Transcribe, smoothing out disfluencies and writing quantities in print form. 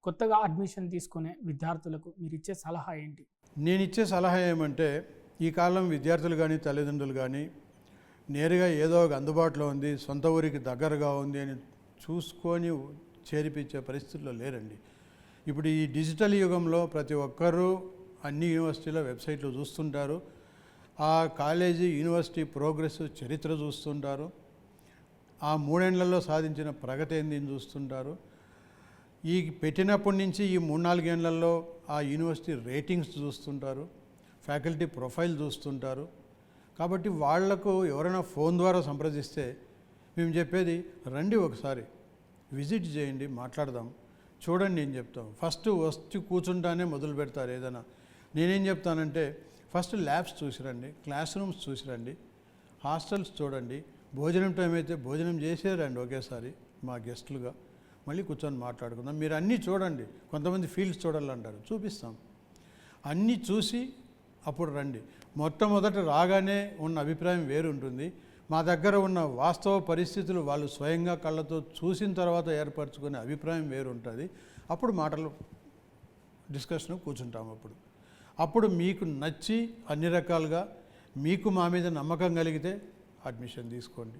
కొత్తగా అడ్మిషన్ తీసుకునే విద్యార్థులకు మీరు ఇచ్చే సలహా ఏంటి? నేనిచ్చే సలహా ఏమంటే, ఈ కాలం విద్యార్థులు కానీ తల్లిదండ్రులు కానీ నేరుగా ఏదో ఒక అందుబాటులో ఉంది, సొంత ఊరికి దగ్గరగా ఉంది అని చూసుకొని చేర్పించే పరిస్థితుల్లో లేరండి. ఇప్పుడు ఈ డిజిటల్ యుగంలో ప్రతి ఒక్కరూ అన్ని యూనివర్సిటీల వెబ్సైట్లు చూస్తుంటారు, ఆ కాలేజీ యూనివర్సిటీ ప్రోగ్రెస్ చరిత్ర చూస్తుంటారు, ఆ 3 ఏళ్లలో సాధించిన ప్రగతి ఏందని చూస్తుంటారు. ఈ పెట్టినప్పటి నుంచి ఈ 3-4 ఏళ్లలో ఆ యూనివర్సిటీ రేటింగ్స్ చూస్తుంటారు, ఫ్యాకల్టీ ప్రొఫైల్ చూస్తుంటారు. కాబట్టి వాళ్లకు ఎవరైనా ఫోన్ ద్వారా సంప్రదిస్తే మేము చెప్పేది, రండి ఒకసారి విజిట్ చేయండి, మాట్లాడదాం, చూడండి ఏం చెప్తాం. ఫస్ట్ వచ్చి కూర్చుంటానే మొదలు పెడతారు ఏదైనా. నేనేం చెప్తానంటే, ఫస్ట్ ల్యాబ్స్ చూసిరండి, క్లాస్ రూమ్స్ చూసిరండి, హాస్టల్స్ చూడండి, భోజనం టైం అయితే భోజనం చేసేరండి ఒకేసారి మా గెస్టులుగా, మళ్ళీ కూర్చొని మాట్లాడుకుందాం. మీరు అన్నీ చూడండి, కొంతమంది ఫీల్డ్స్ చూడాలంటారు, చూపిస్తాం. అన్నీ చూసి అప్పుడు రండి. మొట్టమొదట రాగానే ఉన్న అభిప్రాయం వేరు ఉంటుంది. మా దగ్గర ఉన్న వాస్తవ పరిస్థితులు వాళ్ళు స్వయంగా కళ్ళతో చూసిన తర్వాత ఏర్పరచుకునే అభిప్రాయం వేరు ఉంటుంది. అప్పుడు మాటలు డిస్కషన్ కూర్చుంటాం. అప్పుడు మీకు నచ్చి అన్ని రకాలుగా మీకు మా మీద నమ్మకం కలిగితే అడ్మిషన్ తీసుకోండి.